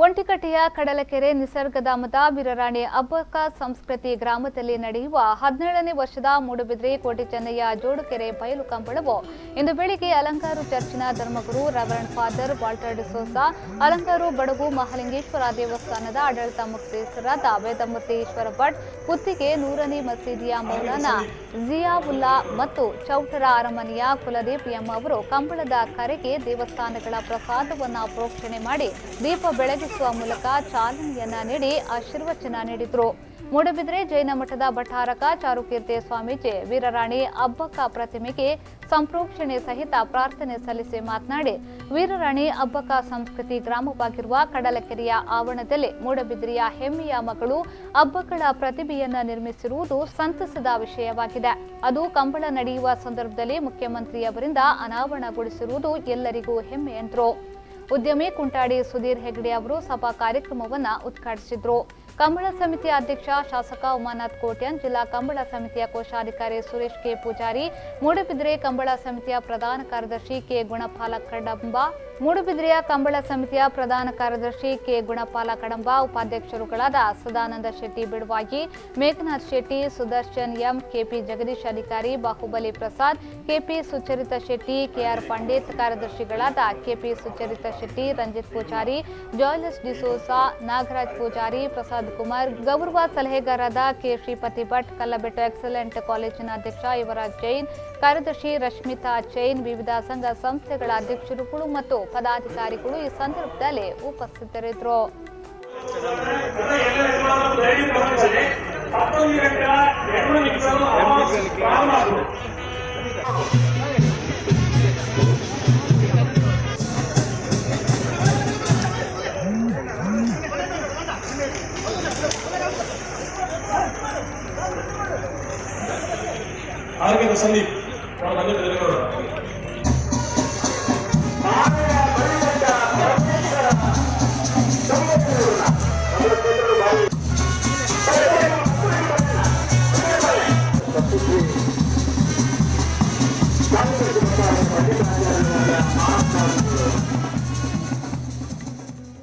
ಒಂಟಿಕಟ್ಟೆಯ ಕಡಲಕೆರೆ ನಿಸರ್ಗಧಾಮದ ವೀರರಾಣಿ ಅಬ್ಬಕ್ಕ ಸಂಸ್ಕೃತಿ ಗ್ರಾಮದಲ್ಲಿ ನಡೆಯುವ 17ನೇ ವರ್ಷದ ಮೂಡುಬಿದ್ರೆ ಕೋಟೆ ಚೆನ್ನಯ್ಯ ಜೋಡುಕೆರೆ ಬಯಲು ಕಂಬಳವು ಇಂದು ಬೆಳಿಗ್ಗೆ ಅಲಂಕಾರು ಚರ್ಚಿನ ಧರ್ಮಗುರು reverend father Walter D'Souza, Alankaru Badagu Mahalingeshwara ದೇವಸ್ಥಾನದ ಆಡಳಿತ ಮುಖ್ಯಸ್ಥರಾದ ವೇದಮೂರ್ತಿ ಈಶ್ವರ ಭಟ್, ಪುತ್ತಿಗೆ ನೂರನಿ ಮಸೀದಿಯ ಮೌಲಾನಾ ಜಿಯಾವುಲ್ಲಾ ಮತ್ತು ಚೌಟರ ಅರಮನೆಯ ಕುಲದೀಪ್ ಎಂ ಅವರು ಕಂಬಳದ ಕರೆಗೆ ದೇವಸ್ಥಾನಗಳ ಪ್ರಸಾದವನ್ನು ಪ್ರೋಕ್ಷಣೆ ಮಾಡಿ ದೀಪ ಬೆಳಗಿಸುವ ಮೂಲಕ ಚಾಲನೆಯನ್ನ ನೀಡಿ ಆಶೀರ್ವಚನ ನೀಡಿದರು. ಮೂಡುಬಿದ್ರೆ ಜೈನ ಮಠದ ಭಟ್ಟಾರಕ ಚಾರುಕೀರ್ತಿ ಸ್ವಾಮೀಜಿ ವೀರರಾಣಿ ಅಬ್ಬಕ್ಕ ಪ್ರತಿಮೆಗೆ ಸಂಪ್ರೋಕ್ಷಣೆ ಸಹಿತ ಪ್ರಾರ್ಥನೆ ಸಲ್ಲಿಸಿ ಮಾತನಾಡಿ, ವೀರರಾಣಿ ಅಬ್ಬಕ್ಕ ಸಂಸ್ಕೃತಿ ಗ್ರಾಮವಾಗಿರುವ ಕಡಲಕೆರೆಯ ಆವರಣದಲ್ಲಿ ಮೂಡುಬಿದ್ರೆಯ ಹೆಮ್ಮೆಯ ಮಗಳು ಅಬ್ಬಕ್ಕಳ ಪ್ರತಿಭೆಯನ್ನ ನಿರ್ಮಿಸಿರುವುದು ಸಂತಸದ ವಿಷಯವಾಗಿದೆ. ಅದು ಕಂಬಳ ನಡೆಯುವ ಸಂದರ್ಭದಲ್ಲಿ ಮುಖ್ಯಮಂತ್ರಿಯವರಿಂದ ಅನಾವರಣಗೊಳಿಸಿರುವುದು ಎಲ್ಲರಿಗೂ ಹೆಮ್ಮೆ ಎಂದರು. ಉದ್ಯಮಿ ಕುಂಟಾಡಿ ಸುಧೀರ್ ಹೆಗ್ಡೆ ಅವರು ಸಭಾ ಕಾರ್ಯಕ್ರಮವನ್ನು ಉದ್ಘಾಟಿಸಿದರು. ಕಂಬಳ ಸಮಿತಿಯ ಅಧ್ಯಕ್ಷ ಶಾಸಕ ಉಮಾನಾಥ್ ಕೋಟ್ಯಾನ್, ಜಿಲ್ಲಾ ಕಂಬಳ ಸಮಿತಿಯ ಕೋಶಾಧಿಕಾರಿ ಸುರೇಶ್ ಕೆ ಪೂಜಾರಿ, ಮೂಡುಬಿದ್ರೆ ಕಂಬಳ ಸಮಿತಿಯ ಪ್ರಧಾನ ಕಾರ್ಯದರ್ಶಿ ಕೆ ಗುಣಪಾಲ ಕಡಂಬ, ಮೂಡುಬಿದ್ರೆಯ ಕಂಬಳ ಸಮಿತಿಯ ಪ್ರಧಾನ ಕಾರ್ಯದರ್ಶಿ ಕೆ ಗುಣಪಾಲ ಕಡಂಬ, ಉಪಾಧ್ಯಕ್ಷರುಗಳಾದ ಸದಾನಂದ ಶೆಟ್ಟಿ ಬಿಡವಾಗಿ, Meghanath Shetty, Sudarshan M, KP Jagadish Adhikari, Bahubali Prasad, KP Sucharitha Shetty, KR Pandit, ಕಾರ್ಯದರ್ಶಿಗಳಾದ ಕೆಪಿ ಸುಚರಿತ ಶೆಟ್ಟಿ, ರಂಜಿತ್ ಪೂಜಾರಿ, ಜಾಯ್ಲಸ್ ಡಿಸೋಸಾ, ನಾಗರಾಜ್ ಪೂಜಾರಿ, ಪ್ರಸಾದ್ ಕುಮಾರ್, ಗೌರವ ಸಲಹೆಗಾರರಾದ ಕೆ ಶ್ರೀಪತಿ ಭಟ್, ಕಲ್ಲಬೆಟ್ಟು ಎಕ್ಸಲೆಂಟ್ ಕಾಲೇಜಿನ ಅಧ್ಯಕ್ಷ ಯುವರಾಜ್ ಜೈನ್, ಕಾರ್ಯದರ್ಶಿ ರಶ್ಮಿತಾ ಜೈನ್, ವಿವಿಧ ಸಂಘ ಸಂಸ್ಥೆಗಳ ಅಧ್ಯಕ್ಷರುಗಳು ಮತ್ತು ಪದಾಧಿಕಾರಿಗಳು ಈ ಸಂದರ್ಭದಲ್ಲಿ ಉಪಸ್ಥಿತರಿದ್ದರು. ಸಂದೀಪ್